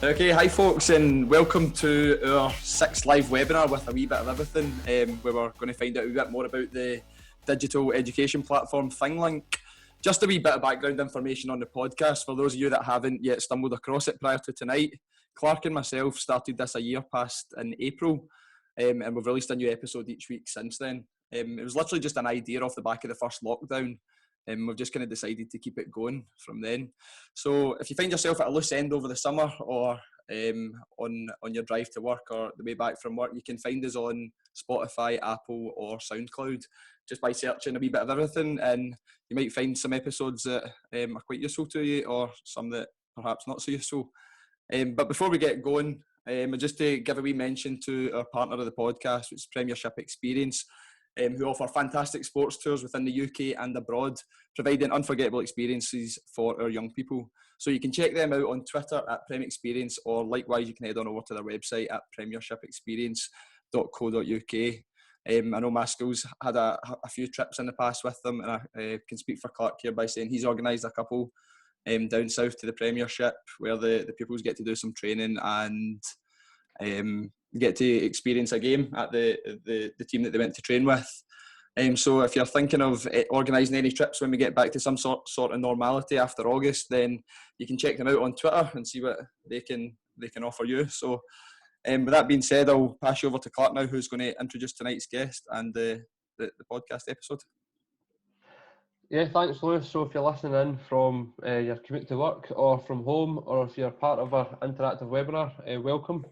Okay, hi folks, and welcome to our 6th live webinar with a wee bit of everything, where we're going to find out a wee bit more about the digital education platform ThingLink. Just a wee bit of background information on the podcast for those of you that haven't yet stumbled across it prior to tonight. Clark and myself started this a year past in April, and we've released a new episode each week since then. It was literally just an idea off the back of the first lockdown. We've just kind of decided to keep it going from then. So if you find yourself at a loose end over the summer or on your drive to work or the way back from work, you can find us on Spotify, Apple or SoundCloud just by searching a wee bit of everything, and you might find some episodes that are quite useful to you or some that perhaps not so useful. But before we get going, just to give a wee mention to our partner of the podcast, which is Premiership Experience, who offer fantastic sports tours within the UK and abroad, providing unforgettable experiences for our young people. So you can check them out on Twitter at Prem Experience, or likewise you can head on over to their website at premiershipexperience.co.uk. I know my school's had a few trips in the past with them, and I can speak for Clark here by saying he's organised a couple down south to the Premiership, where the pupils get to do some training and get to experience a game at the team that they went to train with. So if you're thinking of organising any trips when we get back to some sort of normality after August, then you can check them out on Twitter and see what they can offer you. So with that being said, I'll pass you over to Clark now, who's going to introduce tonight's guest and the podcast episode. Yeah, thanks, Lewis. So if you're listening in from your commute to work or from home, or if you're part of our interactive webinar, welcome.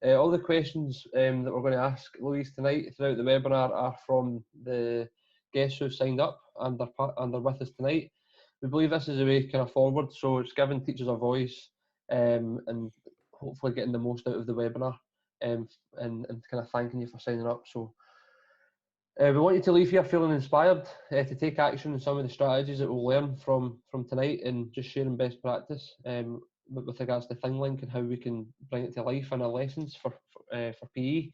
All the questions that we're going to ask Louise tonight throughout the webinar are from the guests who signed up and are with us tonight. We believe this is a way kind of forward, so it's giving teachers a voice and hopefully getting the most out of the webinar and kind of thanking you for signing up. So we want you to leave here feeling inspired to take action on some of the strategies that we'll learn from tonight, and just sharing best practice with regards to ThingLink and how we can bring it to life in our lessons for PE.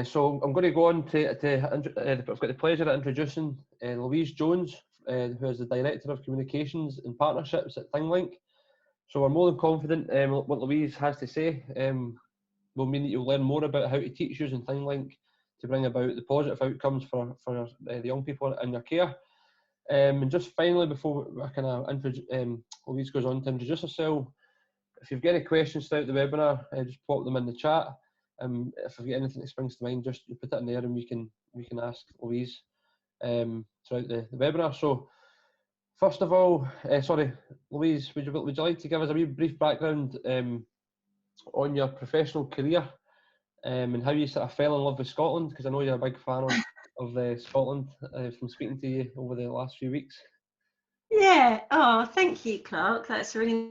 So I'm going to go on to I've got the pleasure of introducing Louise Jones, who is the Director of Communications and Partnerships at ThingLink. So we're more than confident what Louise has to say will mean that you'll learn more about how to teach using ThingLink to bring about the positive outcomes for the young people in your care. And just finally, before I kind of Louise goes on to introduce herself, if you've got any questions throughout the webinar, just pop them in the chat. If you've got anything that springs to mind, just put it in there and we can ask Louise throughout the webinar. So first of all, sorry, Louise, would you like to give us a wee brief background on your professional career and how you sort of fell in love with Scotland? Because I know you're a big fan of Scotland from speaking to you over the last few weeks. Yeah, thank you, Clark. That's a really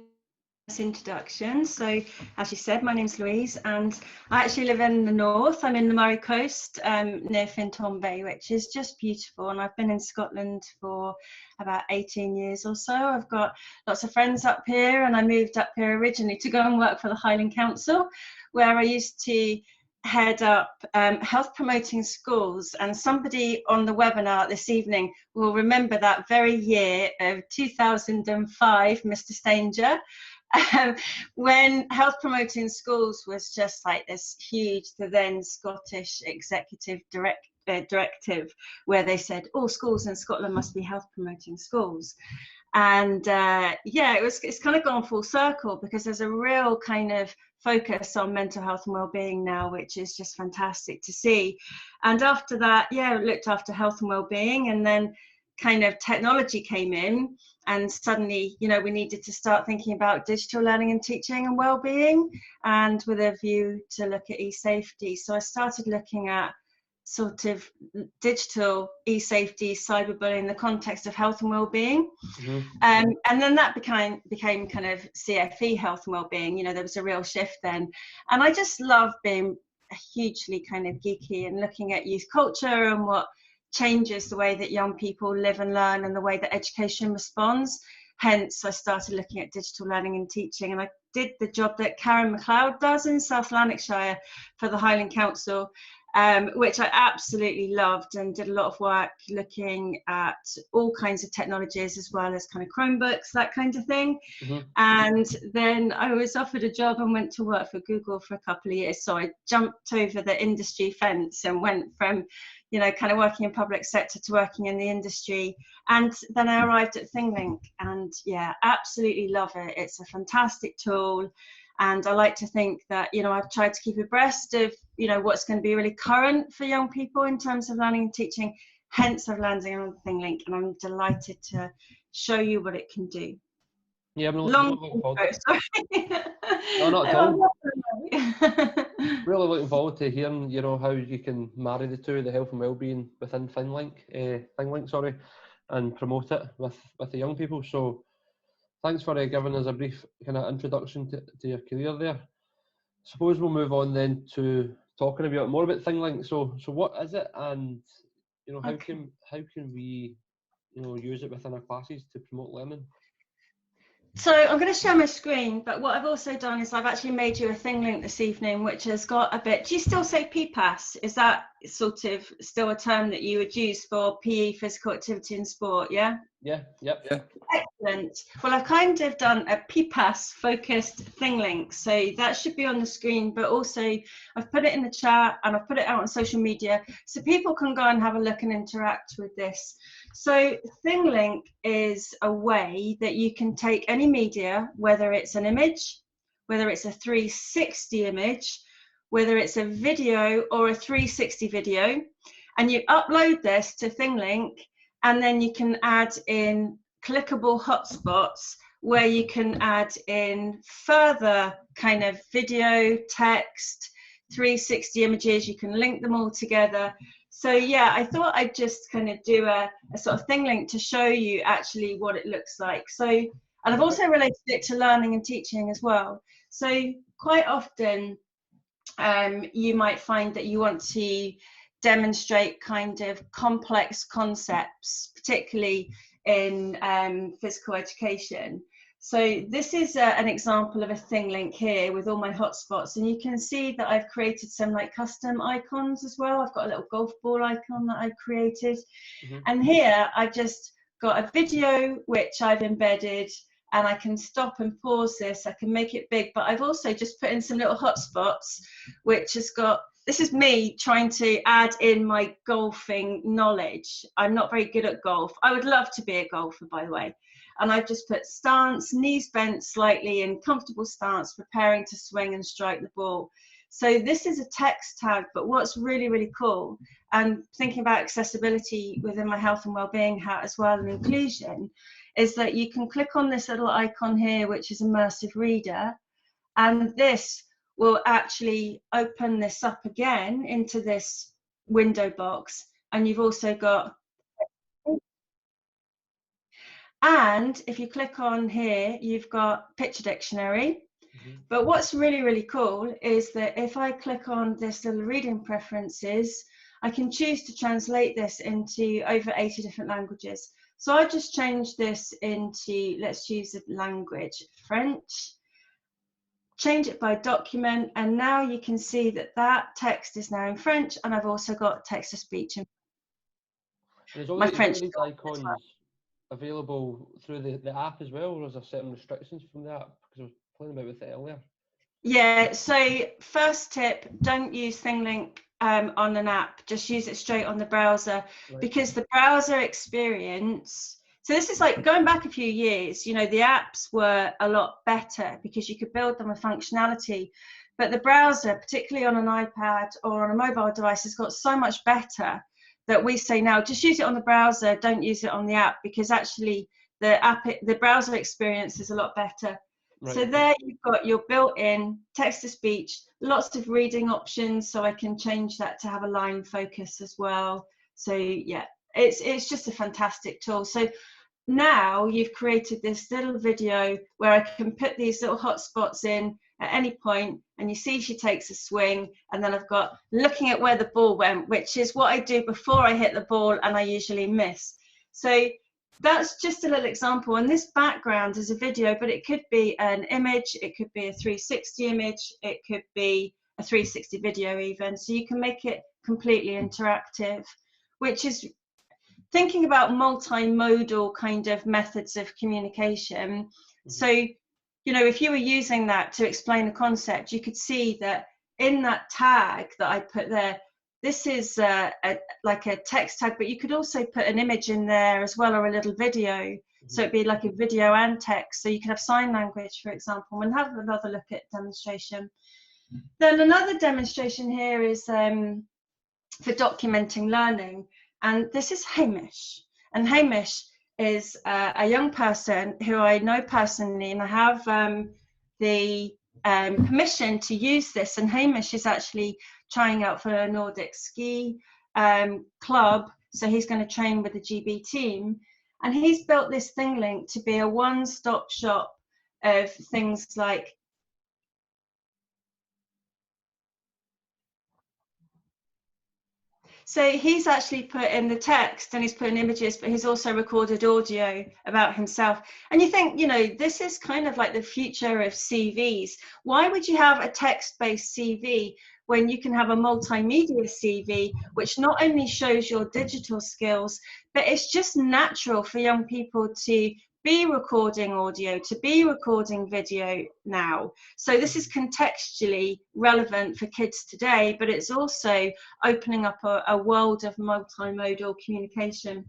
nice introduction. So, as you said, my name's Louise, and I actually live in the north. I'm in the Murray Coast, near Fintone Bay, which is just beautiful. And I've been in Scotland for about 18 years or so. I've got lots of friends up here, and I moved up here originally to go and work for the Highland Council, where I used to head up health promoting schools. And somebody on the webinar this evening will remember that very year of 2005, Mr. Stanger, when health promoting schools was just like this huge, the then Scottish executive directive, where they said all schools in Scotland must be health promoting schools. And it's kind of gone full circle, because there's a real kind of focus on mental health and well-being now, which is just fantastic to see. And after that, looked after health and well-being, and then kind of technology came in, and suddenly, we needed to start thinking about digital learning and teaching and well-being, and with a view to look at e-safety. So I started looking at sort of digital e-safety, cyberbullying in the context of health and well-being. Mm-hmm. And then that became kind of CFE, health and well-being. There was a real shift then. And I just love being hugely kind of geeky and looking at youth culture and what changes the way that young people live and learn and the way that education responds. Hence, I started looking at digital learning and teaching, and I did the job that Karen McLeod does in South Lanarkshire for the Highland Council. which I absolutely loved, and did a lot of work looking at all kinds of technologies as well as kind of Chromebooks, that kind of thing. And then I was offered a job and went to work for Google for a couple of years. So I jumped over the industry fence and went from, you know, kind of working in public sector to working in the industry. And then I arrived at ThingLink, and yeah, absolutely love it. It's a fantastic tool. And I like to think that, you know, I've tried to keep abreast of, you know, what's going to be really current for young people in terms of learning and teaching. Hence, I've landed on ThingLink, and I'm delighted to show you what it can do. Yeah, I'm really looking forward to it. Sorry. No, not at all. Really looking forward to hearing, you know, how you can marry the two, the health and well-being within ThingLink, sorry, and promote it with the young people. So thanks for giving us a brief kind of introduction to your career there. Suppose we'll move on then to talking a bit more about ThingLink. So what is it, and you know, how can we, you know, use it within our classes to promote learning? So I'm going to share my screen, but what I've also done is I've actually made you a ThingLink this evening, which has got a bit. Do you still say PPAS? Is that sort of still a term that you would use for PE, physical activity and sport? Yeah. Yeah. Yep. Yeah. Excellent. Well, I've kind of done a PPAS focused ThingLink, so that should be on the screen, but also I've put it in the chat and I've put it out on social media so people can go and have a look and interact with this. So ThingLink is a way that you can take any media, whether it's an image, whether it's a 360 image, whether it's a video or a 360 video, and you upload this to ThingLink, and then you can add in clickable hotspots where you can add in further kind of video, text, 360 images. You can link them all together. So yeah, I thought I'd just kind of do a sort of ThingLink to show you actually what it looks like. So, and I've also related it to learning and teaching as well. So quite often you might find that you want to demonstrate kind of complex concepts, particularly in physical education. So this is an example of a ThingLink here with all my hotspots, and you can see that I've created some like custom icons as well. I've got a little golf ball icon that I've created. And here I've just got a video which I've embedded, and I can stop and pause this. I can make it big, but I've also just put in some little hotspots, which has got, this is me trying to add in my golfing knowledge. I'm not very good at golf. I would love to be a golfer, by the way. And I've just put stance, knees bent slightly in comfortable stance, preparing to swing and strike the ball. So this is a text tag, but what's really, really cool, and thinking about accessibility within my health and wellbeing hat as well, and inclusion, is that you can click on this little icon here, which is immersive reader, and this will actually open this up again into this window box. And you've also got, and if you click on here, you've got picture dictionary. But what's really, really cool is that if I click on this little reading preferences, I can choose to translate this into over 80 different languages. So I just changed this into, let's use the language, French, change it by document, and now you can see that that text is now in French, and I've also got text to speech. My French these icons available through the app as well, or is there certain restrictions from the app? Because I was playing about with it earlier. Yeah, so first tip, don't use ThingLink on an app, just use it straight on the browser, because the browser experience, so this is like going back a few years, you know, the apps were a lot better because you could build them with functionality, but the browser, particularly on an iPad or on a mobile device, has got so much better that we say now, just use it on the browser, don't use it on the app, because actually the browser experience is a lot better. So there you've got your built-in text-to-speech, lots of reading options, so I can change that to have a line focus as well. So yeah, it's just a fantastic tool. So now you've created this little video where I can put these little hotspots in at any point, and you see she takes a swing, and then I've got looking at where the ball went, which is what I do before I hit the ball, and I usually miss. So that's just a little example, and this background is a video, but it could be an image, it could be a 360 image, it could be a 360 video even. So you can make it completely interactive, which is thinking about multimodal kind of methods of communication. So, you know, if you were using that to explain a concept, you could see that in that tag that I put there, this is like a text tag, but you could also put an image in there as well, or a little video. So it'd be like a video and text. So you could have sign language, for example, and have another look at demonstration. Then another demonstration here is for documenting learning. And this is Hamish. And Hamish is a young person who I know personally, and I have the permission to use this. And Hamish is actually trying out for a Nordic ski club. So he's going to train with the GB team. And he's built this ThingLink to be a one-stop shop of things like so he's actually put in the text and he's put in images, but he's also recorded audio about himself. And you think, you know, this is kind of like the future of CVs. Why would you have a text-based CV when you can have a multimedia CV, which not only shows your digital skills, but it's just natural for young people to be recording audio, to be recording video now. So this is contextually relevant for kids today, but it's also opening up a world of multimodal communication.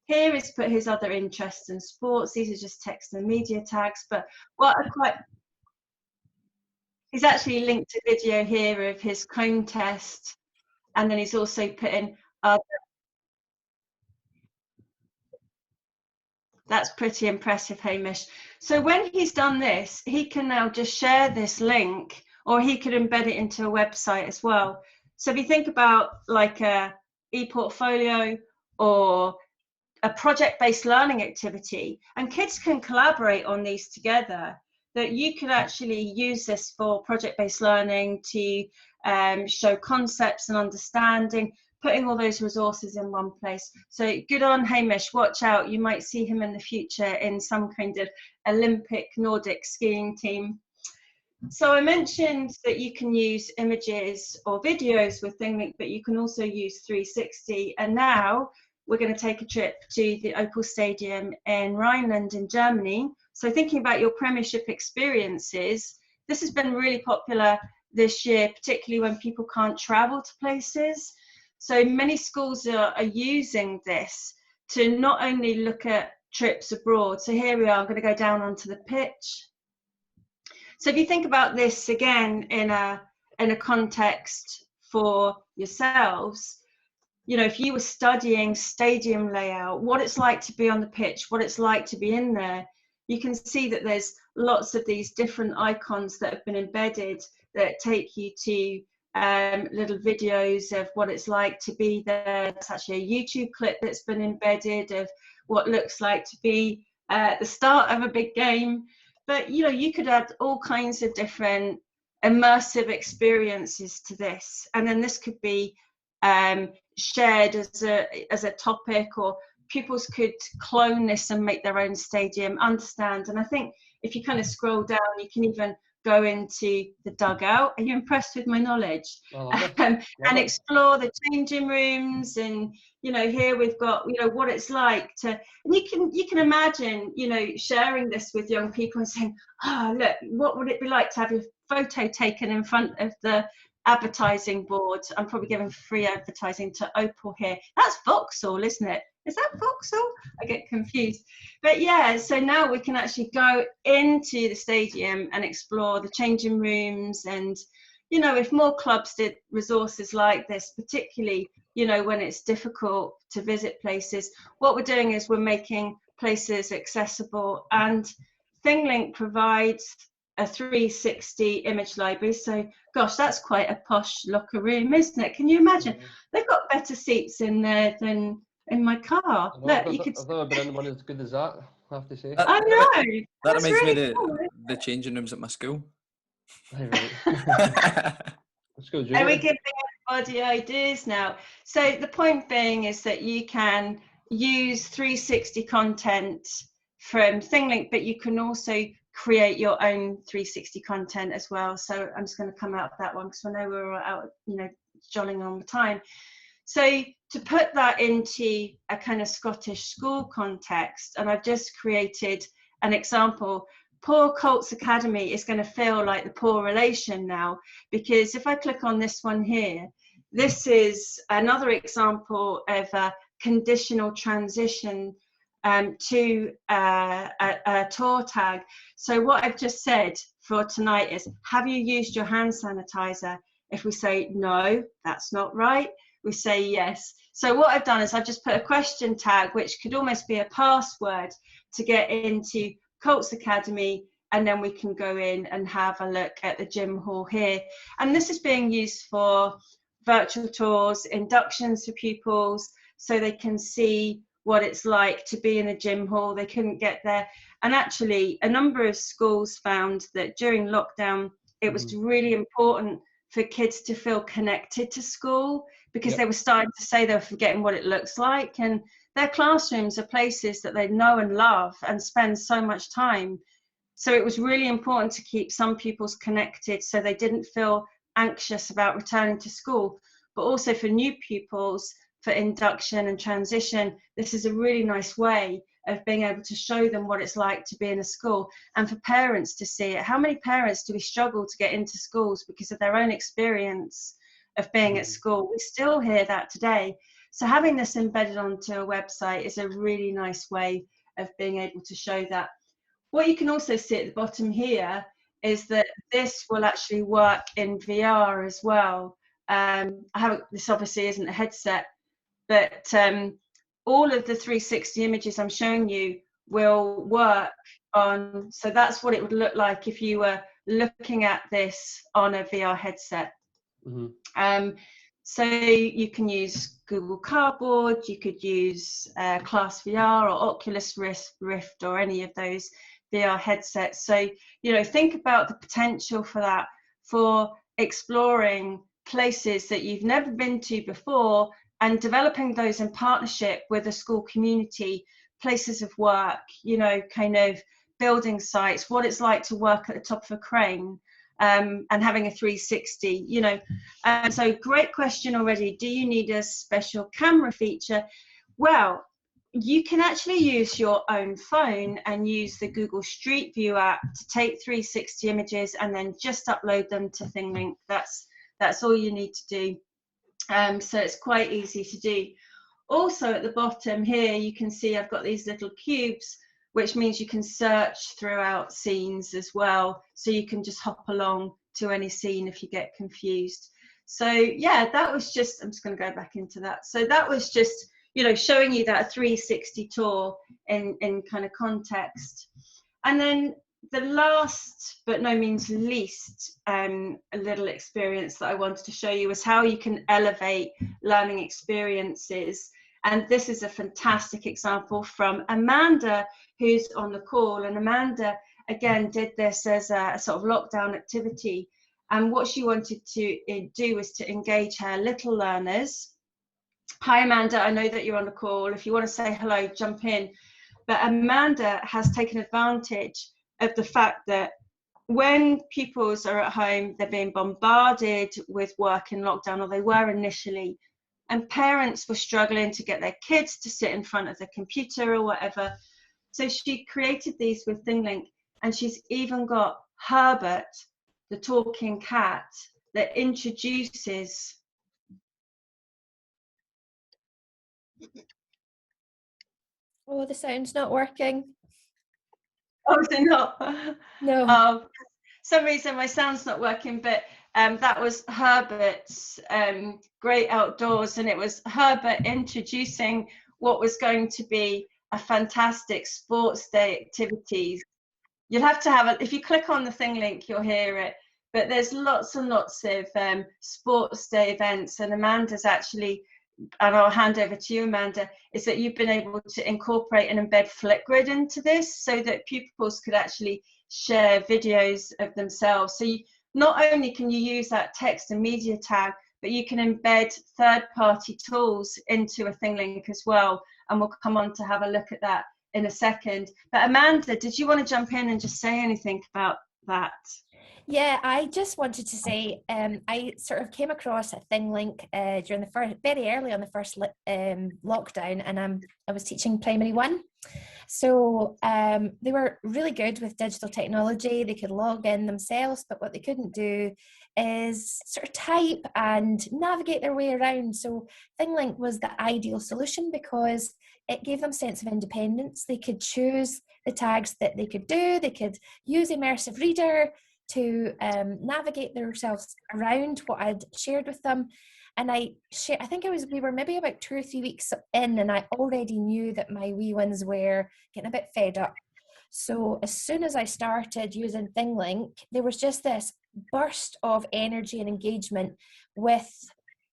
Here is put his other interests in sports. These are just text and media tags, but what are quite, he's actually linked a video here of his cone test, and then he's also put in other. That's pretty impressive, Hamish. So when he's done this, he can now just share this link, or he could embed it into a website as well. So if you think about like a e-portfolio or a project-based learning activity, and kids can collaborate on these together, that you could actually use this for project-based learning to show concepts and understanding, putting all those resources in one place. So good on Hamish, watch out, you might see him in the future in some kind of Olympic Nordic skiing team. So I mentioned that you can use images or videos with ThingLink, but you can also use 360. And now we're going to take a trip to the Opel Stadium in Rhineland in Germany. So thinking about your premiership experiences, this has been really popular this year, particularly when people can't travel to places. So many schools are using this to not only look at trips abroad. So here we are, I'm going to go down onto the pitch. So if you think about this again in a context for yourselves, you know, if you were studying stadium layout, what it's like to be on the pitch, what it's like to be in there, you can see that there's lots of these different icons that have been embedded that take you to little videos of what it's like to be there. It's actually a YouTube clip that's been embedded of what looks like to be the start of a big game. But you know, you could add all kinds of different immersive experiences to this, and then this could be shared as a topic, or pupils could clone this and make their own stadium, understand. And I think if you kind of scroll down, you can even go into the dugout. Are you impressed with my knowledge? And explore the changing rooms. And you know, here we've got, you know, what it's like to, and you can imagine, you know, sharing this with young people and saying, oh look, what would it be like to have your photo taken in front of the advertising board? I'm probably giving free advertising to Opel here. That's Vauxhall, isn't it? Is that Vauxhall? I get confused. But yeah, so now we can actually go into the stadium and explore the changing rooms. And, you know, if more clubs did resources like this, particularly, you know, when it's difficult to visit places, what we're doing is we're making places accessible. And ThingLink provides a 360 image library. So gosh, that's quite a posh locker room, isn't it? Can you imagine? They've got better seats in there than in my car. Look, I've never been in one as good as that, I have to say. I know. That reminds really me of cool. the changing rooms at my school. Right. Let's go, Are we giving everybody ideas now? So the point being is that you can use 360 content from ThingLink, but you can also create your own 360 content as well. So I'm just going to come out of that one because I know we're out, jolling on the time. So to put that into a kind of Scottish school context, and I've just created an example. Poor Colts Academy is going to feel like the poor relation now, because if I click on this one here, this is another example of a conditional transition to a tour tag. So what I've just said for tonight is, have you used your hand sanitizer? If we say no, that's not right, we say yes. So what I've done is I've just put a question tag, which could almost be a password to get into Colts Academy, and then we can go in and have a look at the gym hall here. And this is being used for virtual tours, inductions for pupils, so they can see what it's like to be in a gym hall. They couldn't get there. And actually, a number of schools found that during lockdown, it was really important for kids to feel connected to school, because they were starting to say they were forgetting what it looks like. And their classrooms are places that they know and love and spend so much time. So it was really important to keep some pupils connected so they didn't feel anxious about returning to school. But also for new pupils, for induction and transition, this is a really nice way of being able to show them what it's like to be in a school, and for parents to see it. How many parents do we struggle to get into schools because of their own experience of being at school? We still hear that today. So having this embedded onto a website is a really nice way of being able to show that. What you can also see at the bottom here is that this will actually work in VR as well. This obviously isn't a headset, but all of the 360 images I'm showing you will work on, so that's what it would look like if you were looking at this on a VR headset. So you can use Google Cardboard, you could use Class VR or Oculus Rift or any of those VR headsets. So, think about the potential for that, for exploring places that you've never been to before and developing those in partnership with the school community, places of work, kind of building sites, what it's like to work at the top of a crane. And having a 360, so great question already. Do you need a special camera feature? Well, you can actually use your own phone and use the Google Street View app to take 360 images and then just upload them to ThingLink. That's all you need to do. So it's quite easy to do. Also at the bottom here, you can see I've got these little cubes, which means you can search throughout scenes as well. So you can just hop along to any scene if you get confused. So yeah, that was just, I'm just going to go back into that. So that was just, showing you that 360 tour in kind of context. And then the last, but no means least, a little experience that I wanted to show you was how you can elevate learning experiences. And this is a fantastic example from Amanda, who's on the call. And Amanda, again, did this as a sort of lockdown activity. And what she wanted to do was to engage her little learners. Hi, Amanda, I know that you're on the call. If you want to say hello, jump in. But Amanda has taken advantage of the fact that when pupils are at home, they're being bombarded with work in lockdown, or they were initially, and parents were struggling to get their kids to sit in front of the computer or whatever. So she created these with ThingLink, and she's even got Herbert, the talking cat, that introduces. Oh, the sound's not working. Oh, is it not? No. For some reason my sound's not working, but that was Herbert's Great Outdoors, and it was Herbert introducing what was going to be a fantastic sports day activities. You'll have to have it. If you click on the ThingLink, you'll hear it. But there's lots and lots of sports day events, and Amanda's actually, and I'll hand over to you, Amanda, is that you've been able to incorporate and embed Flipgrid into this so that pupils could actually share videos of themselves. So not only can you use that text and media tag, but you can embed third-party tools into a ThingLink as well. And we'll come on to have a look at that in a second. But Amanda, did you want to jump in and just say anything about that? Yeah, I just wanted to say I sort of came across a ThingLink during the very early on the first lockdown, and I was teaching primary one. So they were really good with digital technology. They could log in themselves, but what they couldn't do is sort of type and navigate their way around. So ThingLink was the ideal solution because it gave them a sense of independence. They could choose the tags that they could do. They could use Immersive Reader to navigate themselves around what I'd shared with them. And I think we were maybe about 2 or 3 weeks in, and I already knew that my wee ones were getting a bit fed up. So as soon as I started using ThingLink, there was just this burst of energy and engagement with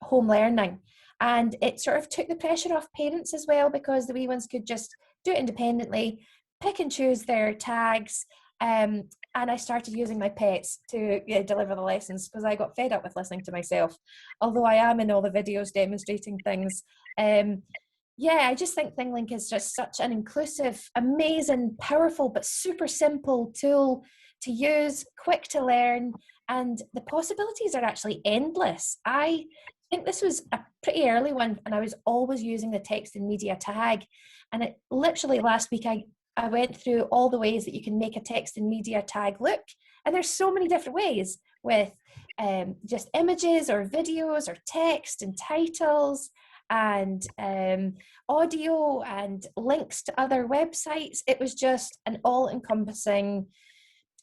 home learning. And it sort of took the pressure off parents as well, because the wee ones could just do it independently, pick and choose their tags. And I started using my pets to deliver the lessons, because I got fed up with listening to myself, although I am in all the videos demonstrating things. I just think ThingLink is just such an inclusive, amazing, powerful, but super simple tool to use, quick to learn, and the possibilities are actually endless. I think this was a pretty early one, and I was always using the text and media tag. And it literally last week, I went through all the ways that you can make a text and media tag look. And there's so many different ways, with just images or videos or text and titles and audio and links to other websites. It was just an all-encompassing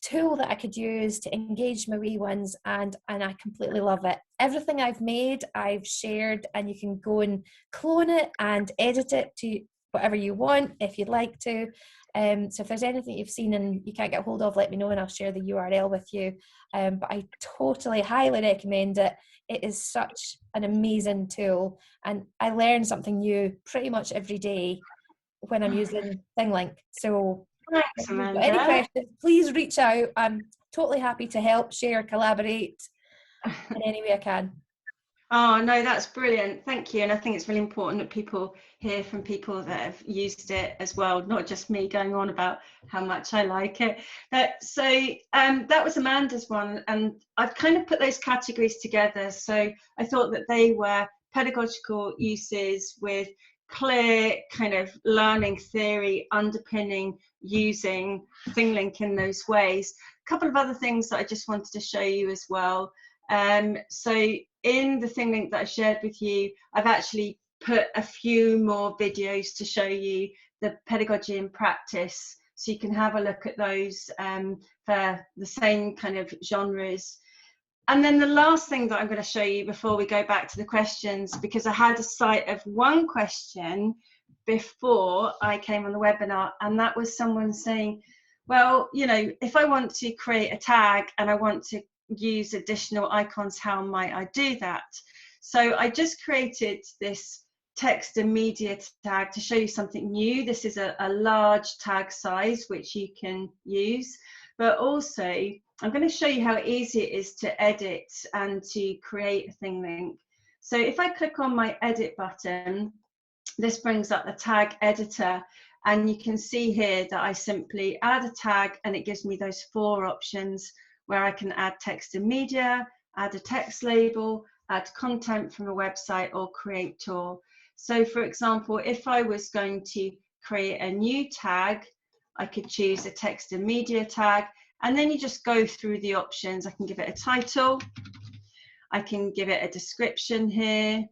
tool that I could use to engage my wee ones, and I completely love it. Everything I've made, I've shared, and you can go and clone it and edit it to whatever you want if you'd like to. So if there's anything you've seen and you can't get hold of, let me know and I'll share the URL with you. But I totally, highly recommend it. It is such an amazing tool, and I learn something new pretty much every day when I'm using ThingLink. So Thanks, if you've got Amanda. any questions, please reach out. I'm totally happy to help, share, collaborate in any way I can. Oh, no, that's brilliant. Thank you. And I think it's really important that people hear from people that have used it as well, not just me going on about how much I like it. So that was Amanda's one. And I've kind of put those categories together. So I thought that they were pedagogical uses with clear kind of learning theory underpinning using ThingLink in those ways. A couple of other things that I just wanted to show you as well. So in the ThingLink that I shared with you, I've actually put a few more videos to show you the pedagogy in practice, so you can have a look at those for the same kind of genres. And then the last thing that I'm going to show you before we go back to the questions, because I had a sight of one question before I came on the webinar, and that was someone saying, well, you know, if I want to create a tag and I want to use additional icons, how might I do that? So I just created this text and media tag to show you something new. This is a large tag size which you can use, but also I'm going to show you how easy it is to edit and to create a ThingLink. So if I click on my edit button, this brings up the tag editor, and you can see here that I simply add a tag and it gives me those 4 options where I can add text and media, add a text label, add content from a website, or create tool. So for example, if I was going to create a new tag, I could choose a text and media tag, and then you just go through the options. I can give it a title, I can give it a description here,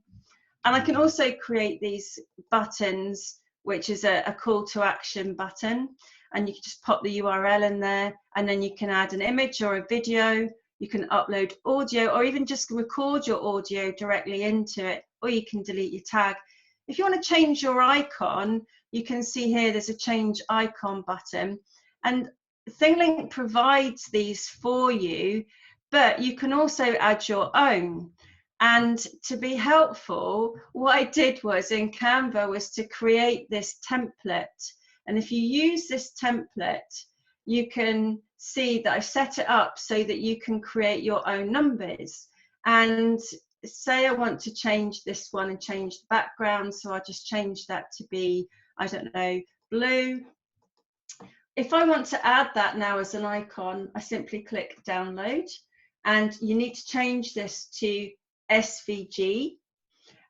and I can also create these buttons, which is a call to action button. And you can just pop the URL in there, and then you can add an image or a video. You can upload audio, or even just record your audio directly into it, or you can delete your tag. If you want to change your icon, you can see here there's a change icon button, and ThingLink provides these for you, but you can also add your own. And to be helpful, what I did was in Canva was to create this template. And if you use this template, you can see that I've set it up so that you can create your own numbers. And say I want to change this one and change the background, so I'll just change that to be, I don't know, blue. If I want to add that now as an icon, I simply click download, and you need to change this to SVG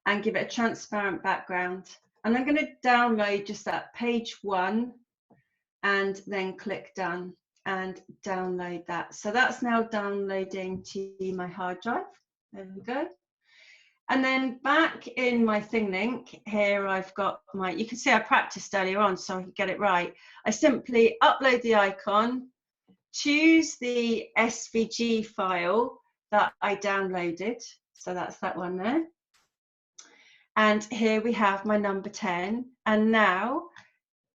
and give it a transparent background. And I'm going to download just that page 1 and then click done and download that. So that's now downloading to my hard drive. There we go. And then back in my ThingLink, here I've got my, you can see I practiced earlier on so I could get it right. I simply upload the icon, choose the SVG file that I downloaded. So that's that one there. And here we have my number 10. And now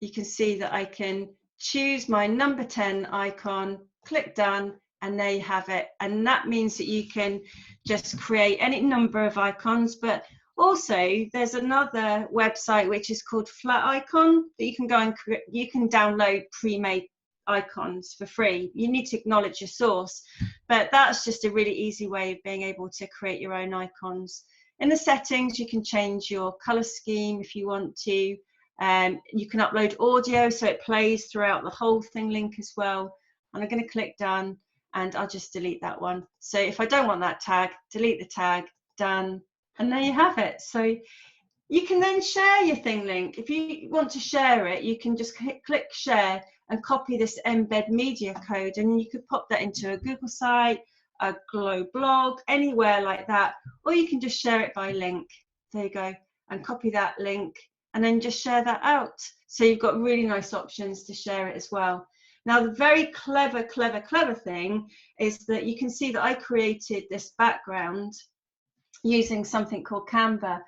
you can see that I can choose my number 10 icon, click done, and there you have it. And that means that you can just create any number of icons, but also there's another website which is called Flat Icon that you can go and you can download pre-made icons for free. You need to acknowledge your source, but that's just a really easy way of being able to create your own icons. In the settings, you can change your color scheme if you want to. You can upload audio so it plays throughout the whole ThingLink as well. And I'm going to click done, and I'll just delete that one. So if I don't want that tag, delete the tag, done, and there you have it. So you can then share your ThingLink. If you want to share it, you can just click share and copy this embed media code, and you could pop that into a Google site, a Glow blog, anywhere like that, or you can just share it by link. There you go, and copy that link and then just share that out. So you've got really nice options to share it as well. Now, the very clever thing is that you can see that I created this background using something called Canva,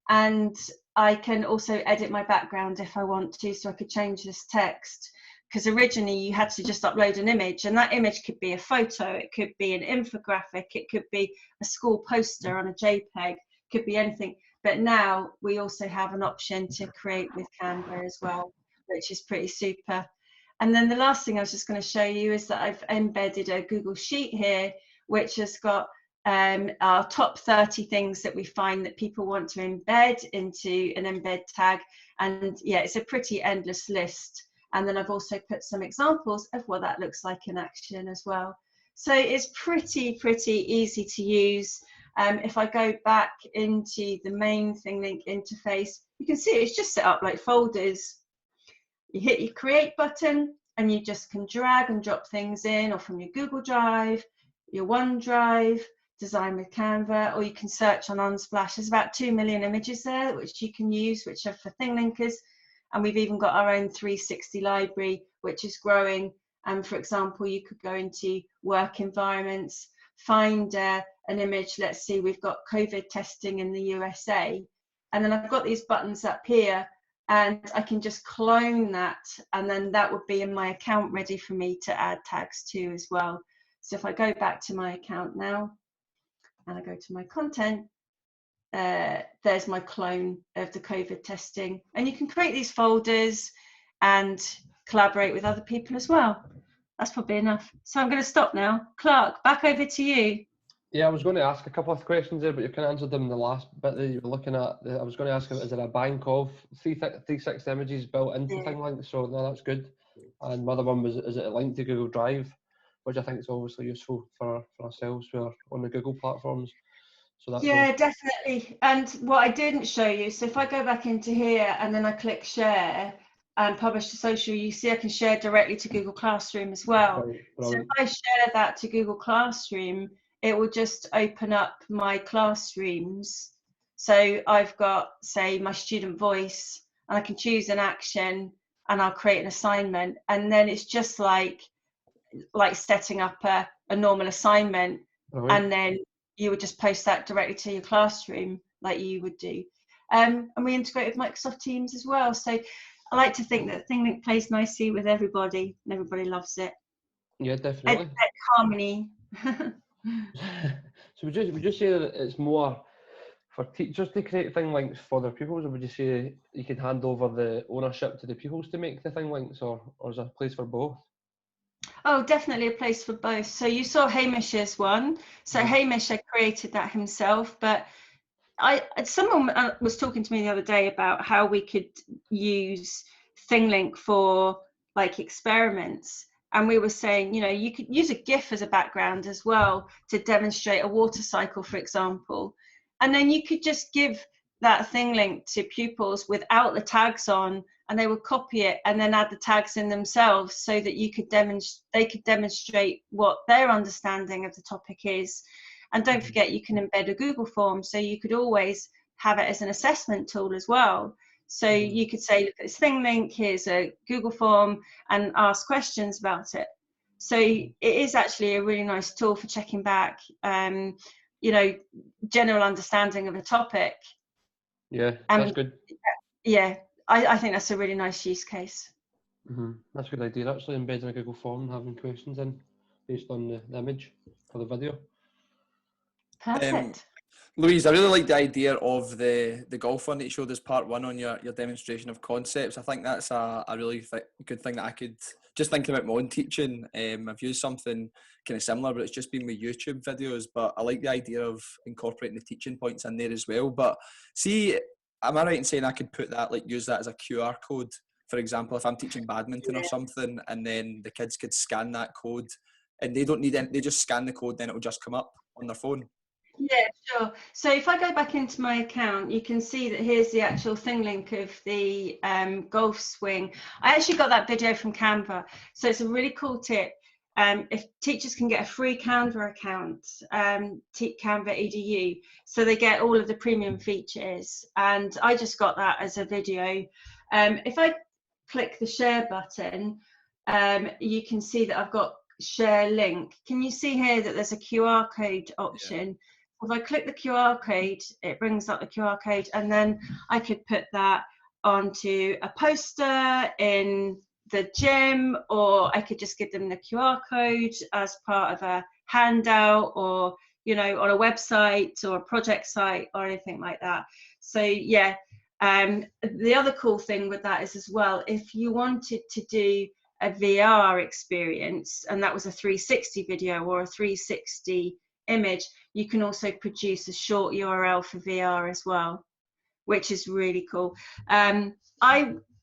and I can also edit my background if I want to, so I could change this text, because originally you had to just upload an image, and that image could be a photo, it could be an infographic, it could be a school poster on a JPEG, could be anything. But now we also have an option to create with Canva as well, which is pretty super. And then the last thing I was just going to show you is that I've embedded a Google Sheet here, which has got our top 30 things that we find that people want to embed into an embed tag. And yeah, it's a pretty endless list. And then I've also put some examples of what that looks like in action as well. So it's pretty easy to use. If I go back into the main ThingLink interface, you can see it's just set up like folders. You hit your create button and you just can drag and drop things in, or from your Google Drive, your OneDrive, design with Canva, or you can search on Unsplash. There's about 2 million images there which you can use, which are for ThingLinkers. And we've even got our own 360 library, which is growing. And for example, you could go into work environments, find an image. Let's see, we've got COVID testing in the USA. And then I've got these buttons up here, and I can just clone that. And then that would be in my account ready for me to add tags to as well. So if I go back to my account now, and I go to my content, there's my clone of the COVID testing, and you can create these folders and collaborate with other people as well. That's probably enough. So I'm going to stop now. Clark, back over to you. Yeah, I was going to ask a couple of questions there, but you kind of answered them in the last bit that you were looking at. I was going to ask, is there a bank of 360 images built into ThingLink? So no, that's good. And my other one was, is it a link to Google Drive, which I think is obviously useful for ourselves who are on the Google platforms. So that's yeah, definitely. And what I didn't show you, so if I go back into here and then I click share and publish to social, you see I can share directly to Google Classroom as well. So if I share that to Google Classroom, it will just open up my classrooms. So I've got, say, my student voice, and I can choose an action and I'll create an assignment. And then it's just like setting up a normal assignment. And then you would just post that directly to your classroom like you would do. And we integrate with Microsoft Teams as well. So I like to think that ThingLink plays nicely with everybody, and everybody loves it. Yeah, definitely. Harmony. So would you say that it's more for teachers to create ThingLinks for their pupils, or would you say you could hand over the ownership to the pupils to make the ThingLinks, or is there a place for both? Oh, definitely a place for both. So you saw Hamish's one. So Hamish had created that himself, but someone was talking to me the other day about how we could use ThingLink for like experiments. And we were saying, you know, you could use a GIF as a background as well to demonstrate a water cycle, for example. And then you could just give that ThingLink to pupils without the tags on, and they would copy it and then add the tags in themselves, so that you could they could demonstrate what their understanding of the topic is. And don't forget, you can embed a Google form, so you could always have it as an assessment tool as well. So you could say, look at this ThingLink, here's a Google form, and ask questions about it. So it is actually a really nice tool for checking back, you know, general understanding of a topic. Yeah, that's good. Yeah, I think that's a really nice use case. That's a good idea, actually, embedding a Google form and having questions in based on the image or the video. Perfect. Louise, I really like the idea of the golf one that you showed as part one on your demonstration of concepts. I think that's a really good thing that I could, just thinking about my own teaching, I've used something kind of similar, but it's just been with YouTube videos. But I like the idea of incorporating the teaching points in there as well. But see, am I right in saying I could put that, like use that as a QR code, for example, if I'm teaching badminton or something, and then the kids could scan that code, and they don't need any, they just scan the code, then it will just come up on their phone? Yeah, sure. So if I go back into my account, you can see that here's the actual ThingLink of the golf swing. I actually got that video from Canva, so it's a really cool tip. If teachers can get a free Canva account, Canva edu, so they get all of the premium features. And I just got that as a video. If I click the share button, you can see that I've got share link. Can you see here that there's a QR code option? Yeah. If I click the QR code, it brings up the QR code, and then I could put that onto a poster in the gym, or I could just give them the QR code as part of a handout, or, you know, on a website or a project site or anything like that. So yeah, the other cool thing with that is as well, if you wanted to do a VR experience, and that was a 360 video or a 360 image, you can also produce a short URL for VR as well, which is really cool.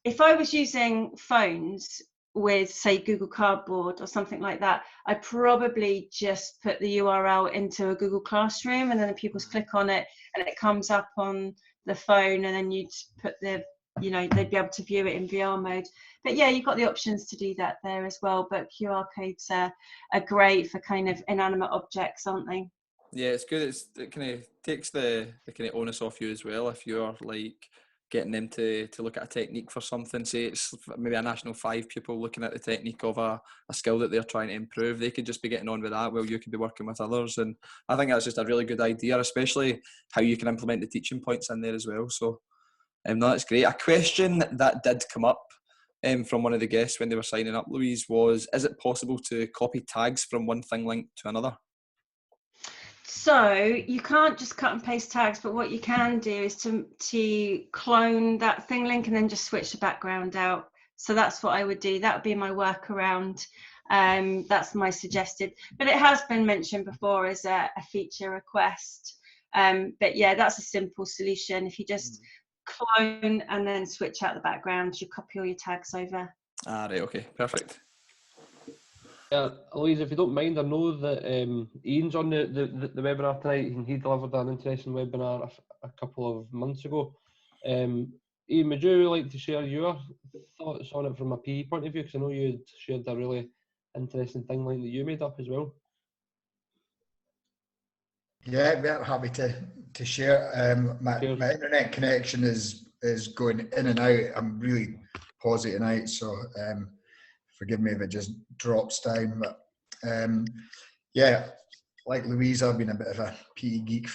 If I was using phones with, say, Google Cardboard or something like that, I'd probably just put the URL into a Google Classroom, and then the pupils click on it and it comes up on the phone, and then you'd put the, you know, they'd be able to view it in VR mode. But yeah, you've got the options to do that there as well. But QR codes are great for kind of inanimate objects, aren't they? Yeah, it's good. It kind of takes the kind of onus off you as well. If you're like getting them to look at a technique for something, say it's maybe a National 5 pupil looking at the technique of a skill that they're trying to improve, they could just be getting on with that while you could be working with others. And I think that's just a really good idea, especially how you can implement the teaching points in there as well. So no, that's great. A question that did come up from one of the guests when they were signing up, Louise, was, is it possible to copy tags from one ThingLink to another? So you can't just cut and paste tags, but what you can do is to clone that ThingLink and then just switch the background out. So that's what I would do. That would be my workaround. That's my suggested, but it has been mentioned before as a feature request. But yeah, that's a simple solution. If you just clone and then switch out the background, you copy all your tags over. Ah, right, okay, perfect. Yeah, Louise, if you don't mind, I know that Ian's on the webinar tonight, and he delivered an interesting webinar a couple of months ago. Ian, would you like to share your thoughts on it from a PE point of view? Because I know you had shared a really interesting ThingLink that you made up as well. Yeah, we're happy to share. My internet connection is going in and out. I'm really pausy tonight, so forgive me if it just drops down. But yeah, like Louise, I've been a bit of a PE geek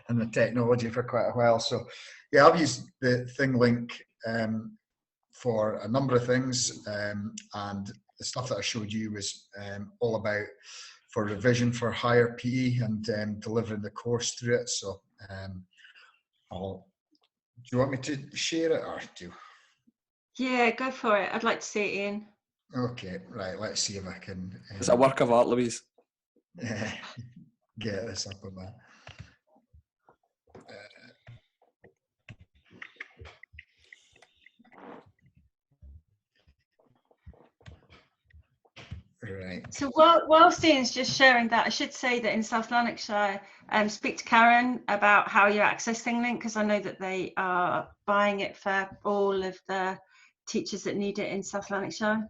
and the technology for quite a while. So yeah, I've used the ThingLink for a number of things, and the stuff that I showed you was all about for revision for higher PE and delivering the course through it. So do you want me to share it, or do you? Yeah, go for it. I'd like to see it, Ian. Okay, right, let's see if I can... It's a work of art, Louise. Get this up on that. Right. So whilst Ian's just sharing that, I should say that in South Lanarkshire, speak to Karen about how you access ThingLink, because I know that they are buying it for all of the teachers that need it in South Lanarkshire.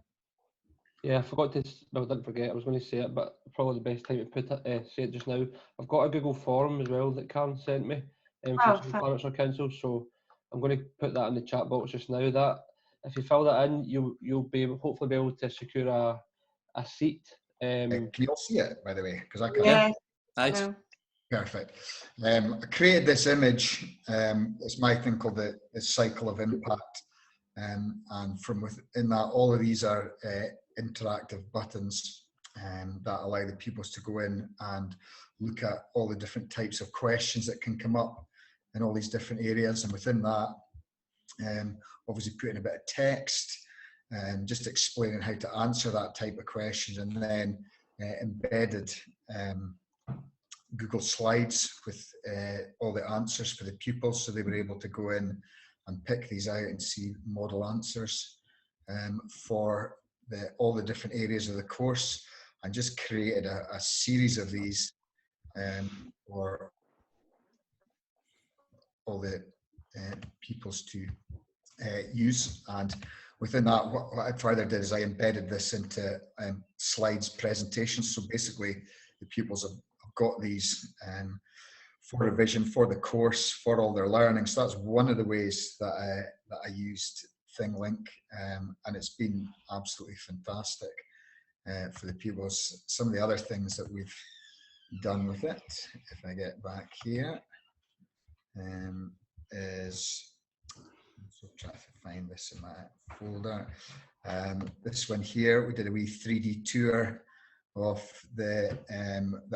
Yeah, I forgot to. Well, I didn't forget. I was going to say it, but probably the best time to put it, say it just now. I've got a Google form as well that Karen sent me from South Lanarkshire Council, so I'm going to put that in the chat box just now. That if you fill that in, you'll be hopefully be able to secure a seat. Can you all see it, by the way? Because I can't. Yeah. Nice. No. Perfect. I created this image. It's my thing called the cycle of impact. And from within that, all of these are interactive buttons that allow the pupils to go in and look at all the different types of questions that can come up in all these different areas. And within that, obviously put in a bit of text, just explaining how to answer that type of question, and then embedded Google Slides with all the answers for the pupils, so they were able to go in and pick these out and see model answers for all the different areas of the course, and just created a series of these for all the pupils to use. And within that, what I further did is I embedded this into slides presentations. So basically the pupils have got these for revision for the course, for all their learning. So that's one of the ways that I used ThingLink, and it's been absolutely fantastic for the pupils. Some of the other things that we've done with it, if I get back here, is, so try to find this in my folder. This one here, we did a wee 3D tour of the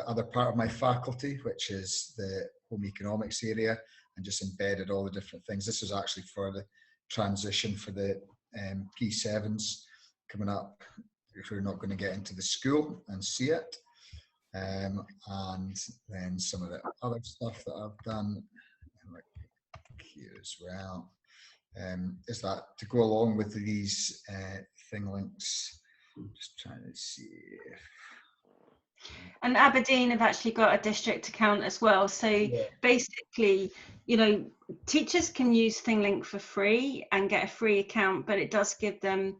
other part of my faculty, which is the home economics area, and just embedded all the different things. This is actually for the transition for the P7s coming up, if we're not going to get into the school and see it. And then some of the other stuff that I've done here as well, is that to go along with these ThingLinks. Just trying to see if... And Aberdeen have actually got a district account as well. So basically, you know, teachers can use ThingLink for free and get a free account, but it does give them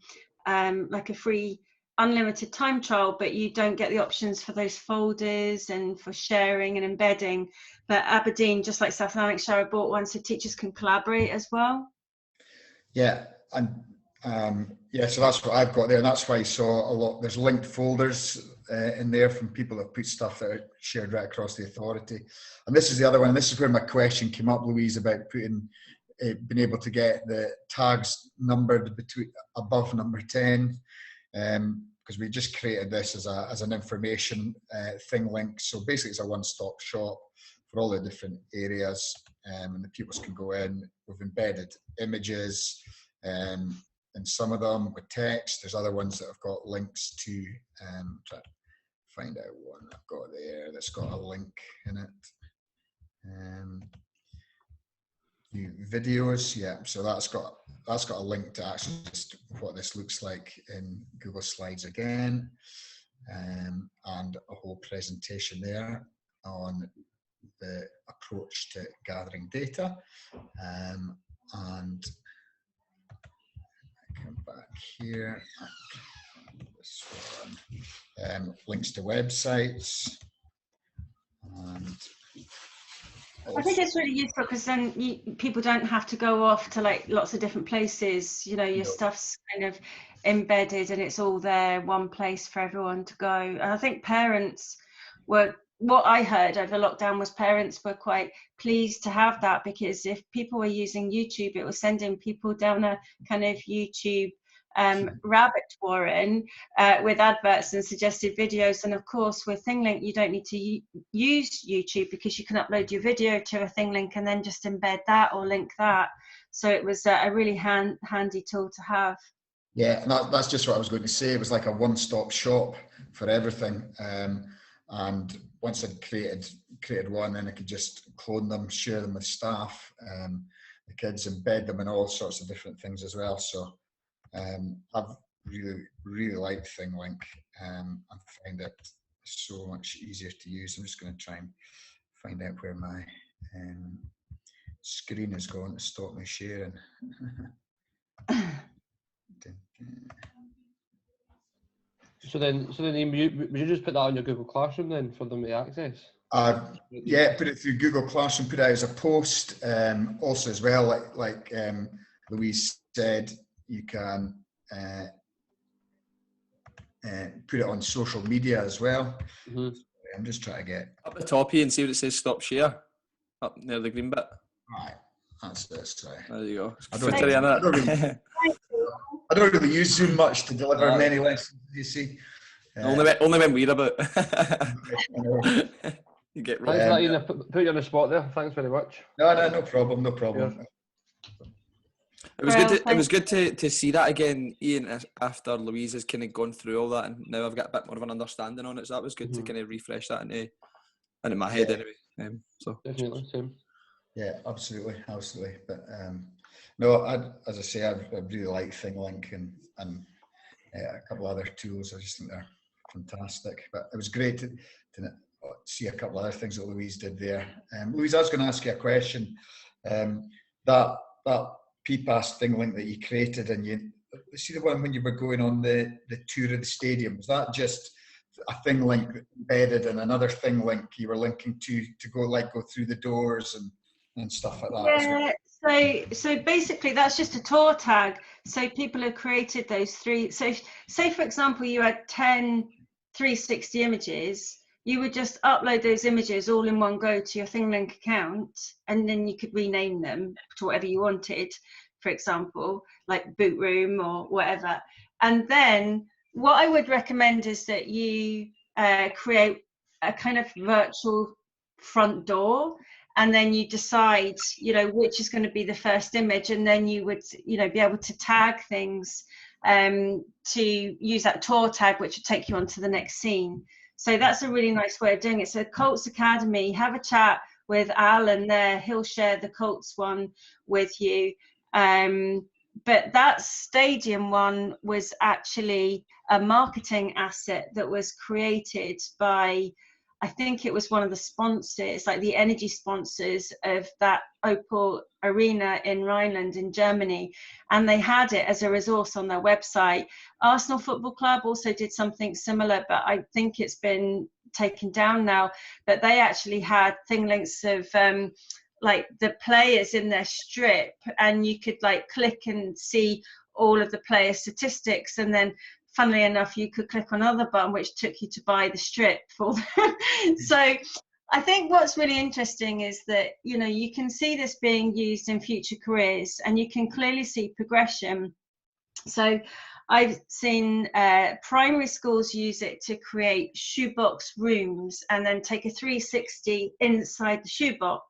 like a free unlimited time trial, but you don't get the options for those folders and for sharing and embedding. But Aberdeen, just like South Lanarkshire, bought one so teachers can collaborate as well. Yeah, and yeah, so that's what I've got there, and that's why you saw a lot. There's linked folders in there from people that put stuff that are shared right across the authority. And this is the other one. This is where my question came up, Louise, about putting, being able to get the tags numbered between above number 10, because we just created this as an information ThingLink. So basically, it's a one-stop shop for all the different areas, and the pupils can go in. We've embedded images, and some of them with text. There's other ones that have got links to, try to find out one I've got there that's got a link in it. New videos, yeah. So that's got a link to actually just what this looks like in Google Slides again, and a whole presentation there on the approach to gathering data, and come back here, this one, links to websites, and I think it's really useful because then people don't have to go off to like lots of different places. You know, your stuff's kind of embedded and it's all there, one place for everyone to go. And I think parents were, what I heard over lockdown was parents were quite pleased to have that, because if people were using YouTube, it was sending people down a kind of YouTube rabbit warren with adverts and suggested videos. And of course with ThingLink you don't need to use YouTube, because you can upload your video to a ThingLink and then just embed that or link that. So it was a really handy tool to have. Yeah, and that's just what I was going to say. It was like a one-stop shop for everything, and once I'd created one, then I could just clone them, share them with staff, the kids, embed them in all sorts of different things as well. So I've really like ThingLink. I find it so much easier to use. I'm just going to try and find out where my screen is going to stop me sharing. So then, Ian, would you just put that on your Google Classroom then for them to access? Yeah, put it through Google Classroom, put it out as a post. Also as well, like Louise said, you can put it on social media as well. Mm-hmm. I'm just trying to get up the top here and see what it says stop share up near the green bit. Right, that's this. Sorry. There you go. I don't really use Zoom much to deliver many lessons, you see. Only when we're about. You get Thanks for that, Ian. I put you on the spot there. Thanks very much. No problem. Yeah. It was good to see that again, Ian, after Louise has kind of gone through all that, and now I've got a bit more of an understanding on it. So that was good to kind of refresh that into my head anyway. So definitely same. Yeah, absolutely. But no, as I say, I really like ThingLink and a couple of other tools. I just think they're fantastic. But it was great to see a couple of other things that Louise did there. Louise, I was going to ask you a question. That PPAS ThingLink that you created, and you see the one when you were going on the tour of the stadium, was that just a ThingLink embedded in another ThingLink you were linking to go through the doors and stuff like that? Yeah, so basically that's just a tour tag. So people have created those three. So say for example you had 10 360 images, you would just upload those images all in one go to your ThingLink account, and then you could rename them to whatever you wanted, for example, like boot room or whatever. And then what I would recommend is that you create a kind of virtual front door, and then you decide, which is going to be the first image, and then you would, be able to tag things to use that tour tag, which would take you on to the next scene. So that's a really nice way of doing it. So Colts Academy, have a chat with Alan there. He'll share the Colts one with you. But that stadium one was actually a marketing asset that was created by, I think it was one of the sponsors, like the energy sponsors of that Opel Arena in Rhineland in Germany. And they had it as a resource on their website. Arsenal Football Club also did something similar, but I think it's been taken down now. But they actually had ThingLinks of like the players in their strip, and you could like click and see all of the player statistics, and then funnily enough you could click on another button which took you to buy the strip for them. So I think what's really interesting is that you can see this being used in future careers, and you can clearly see progression. So I've seen primary schools use it to create shoebox rooms and then take a 360 inside the shoebox,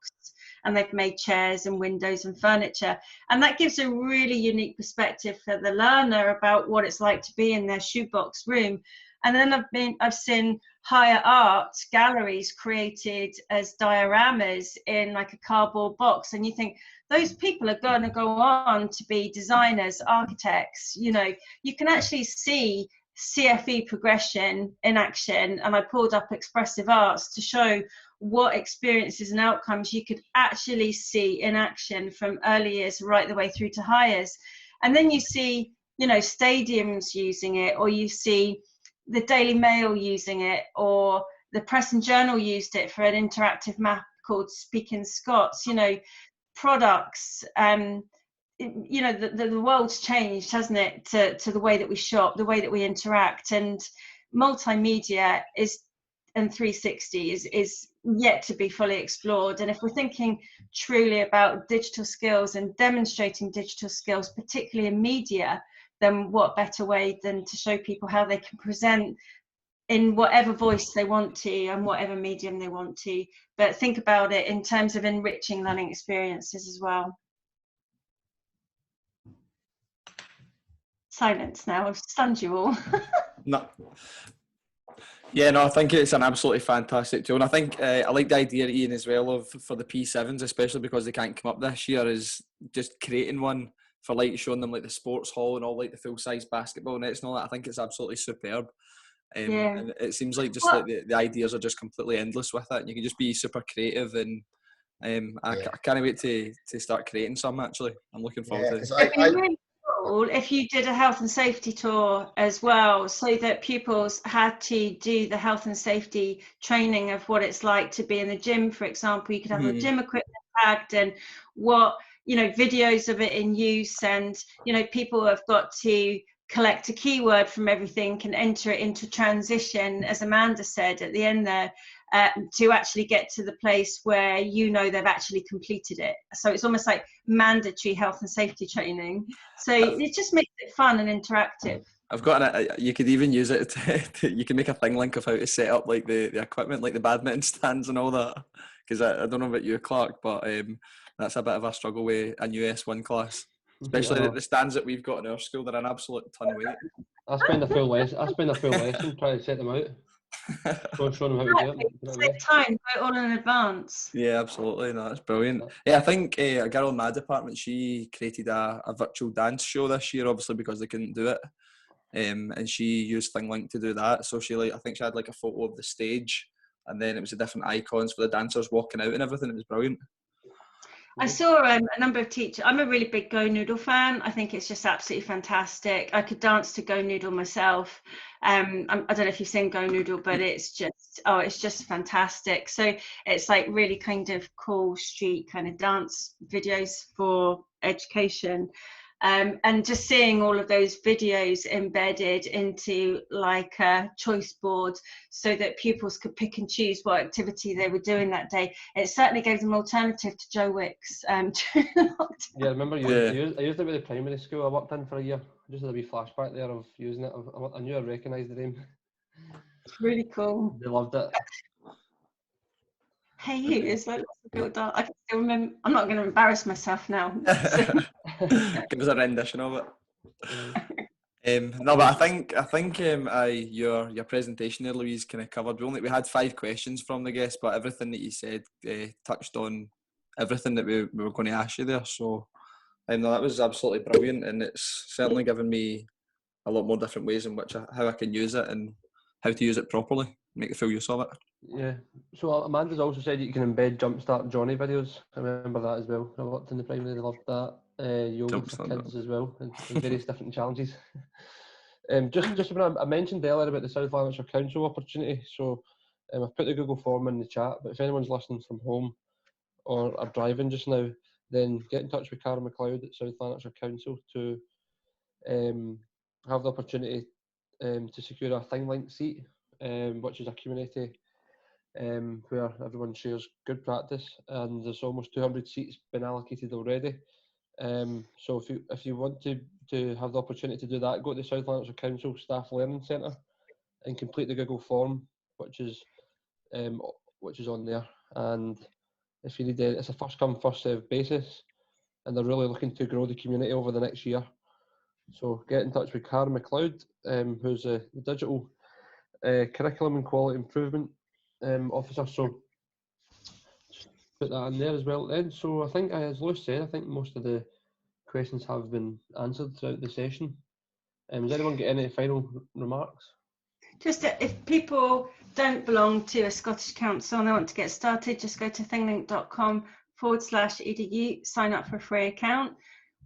and they've made chairs and windows and furniture, and that gives a really unique perspective for the learner about what it's like to be in their shoebox room. And then I've seen higher art galleries created as dioramas in like a cardboard box, and you think those people are going to go on to be designers, architects. You can actually see CFE progression in action, and I pulled up Expressive Arts to show what experiences and outcomes you could actually see in action from early years right the way through to hires. And then you see, stadiums using it, or you see the Daily Mail using it, or the Press and Journal used it for an interactive map called Speaking Scots. Products, the world's changed, hasn't it, to the way that we shop, the way that we interact, and multimedia and 360 is yet to be fully explored. And if we're thinking truly about digital skills and demonstrating digital skills, particularly in media, then what better way than to show people how they can present in whatever voice they want to and whatever medium they want to, but think about it in terms of enriching learning experiences as well. Silence now, I've stunned you all. No. Yeah, no, I think it's an absolutely fantastic tool, and I think I like the idea, Ian, as well, of for the P7s, especially because they can't come up this year, is just creating one for like showing them like the sports hall and all like the full size basketball nets and all that. I think it's absolutely superb. And it seems like just like the ideas are just completely endless with it, and you can just be super creative. And I can't wait to start creating some. Actually, I'm looking forward to it. It'd be really cool if you did a health and safety tour as well, so that pupils had to do the health and safety training of what it's like to be in the gym, for example. You could have the gym equipment tagged and what, videos of it in use, and people have got to collect a keyword from everything and enter it into transition, as Amanda said at the end there, to actually get to the place where they've actually completed it. So it's almost like mandatory health and safety training. So it just makes it fun and interactive. I've got you could even use it you can make a ThingLink of how to set up like the equipment, like the badminton stands and all that. Because I don't know about you, Clark, but that's a bit of a struggle with a new S1 class. Especially the stands that we've got in our school, they're an absolute ton of weight. I spend a full lesson trying to set them out. Show them how to do it. Save time, do it all in advance. Yeah, absolutely. No, that's brilliant. Yeah, I think a girl in my department, she created a virtual dance show this year, obviously because they couldn't do it. And she used ThingLink to do that. So I think she had like a photo of the stage, and then it was the different icons for the dancers walking out and everything. It was brilliant. I saw a number of teachers. I'm a really big Go Noodle fan. I think it's just absolutely fantastic. I could dance to Go Noodle myself. I don't know if you've seen Go Noodle, but it's just fantastic. So it's like really kind of cool street kind of dance videos for education. And just seeing all of those videos embedded into like a choice board so that pupils could pick and choose what activity they were doing that day. It certainly gave them an alternative to Joe Wicks. Yeah, I remember I used it with the primary school I worked in for a year. Just had a wee flashback there of using it. I knew I recognised the name. It's really cool. They loved it. Hey, you, it's like lots of people dance. I can still remember. I'm not going to embarrass myself now. Give us a rendition of it. No, but I think your presentation there, Louise, kind of covered. We had 5 questions from the guests, but everything that you said touched on everything that we were going to ask you there. So, no, that was absolutely brilliant, and it's certainly given me a lot more different ways in which how I can use it and how to use it properly, make full use of it. Yeah. So Amanda's also said you can embed Jumpstart Johnny videos. I remember that as well. I worked in the primary, they loved that. Yoga for kids as well, and various different challenges. Just when I mentioned earlier about the South Lanarkshire Council opportunity, so I've put the Google form in the chat, but if anyone's listening from home or are driving just now, then get in touch with Cara McLeod at South Lanarkshire Council to have the opportunity to secure a ThingLink seat, which is a community where everyone shares good practice, and there's almost 200 seats been allocated already. So if you want to have the opportunity to do that, go to the South Lanarkshire Council Staff Learning Centre and complete the Google form, which is on there. And if you need it's a first come first served basis, and they're really looking to grow the community over the next year. So get in touch with Cara McLeod, who's the digital curriculum and quality improvement officer. So just put that in there as well then. So I think, as Lewis said, I think most of the questions have been answered throughout the session. Does anyone get any final remarks? Just if people don't belong to a Scottish council and they want to get started, just go to thinglink.com/edu, sign up for a free account.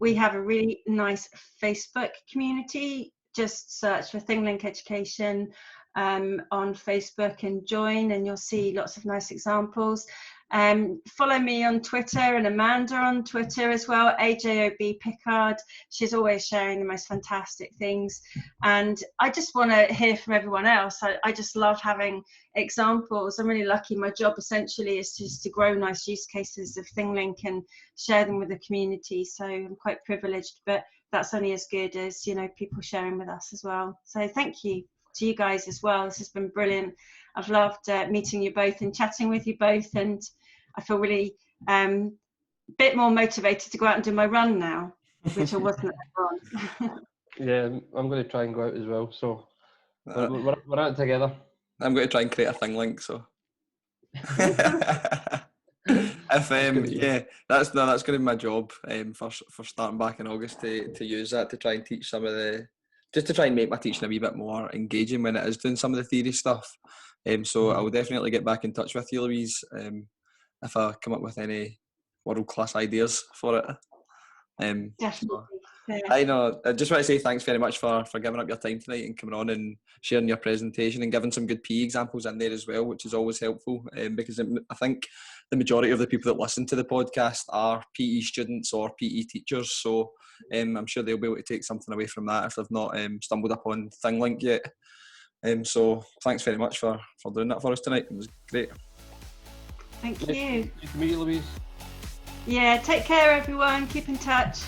We have a really nice Facebook community. Just search for ThingLink Education on Facebook and join, and you'll see lots of nice examples. Follow me on Twitter and Amanda on Twitter as well, AJOB Pickard. She's always sharing the most fantastic things. And I just want to hear from everyone else. I just love having examples. I'm really lucky. My job essentially is just to grow nice use cases of ThingLink and share them with the community. So I'm quite privileged, but that's only as good as, people sharing with us as well. So thank you to you guys as well. This has been brilliant. I've loved meeting you both and chatting with you both, and I feel really bit more motivated to go out and do my run now, which I wasn't ever on. Yeah, I'm going to try and go out as well. So we're out together. I'm going to try and create a ThingLink. So That's going to be my job for starting back in August to use that to try and teach just to try and make my teaching a wee bit more engaging when it is doing some of the theory stuff. So I will definitely get back in touch with you, Louise, if I come up with any world-class ideas for it. Definitely. I know. I just want to say thanks very much for giving up your time tonight and coming on and sharing your presentation and giving some good PE examples in there as well, which is always helpful, because I think the majority of the people that listen to the podcast are PE students or PE teachers, so I'm sure they'll be able to take something away from that if they've not stumbled upon ThingLink yet. So thanks very much for doing that for us tonight. It was great. Thank you. Nice to meet you, Louise. Yeah, take care everyone. Keep in touch.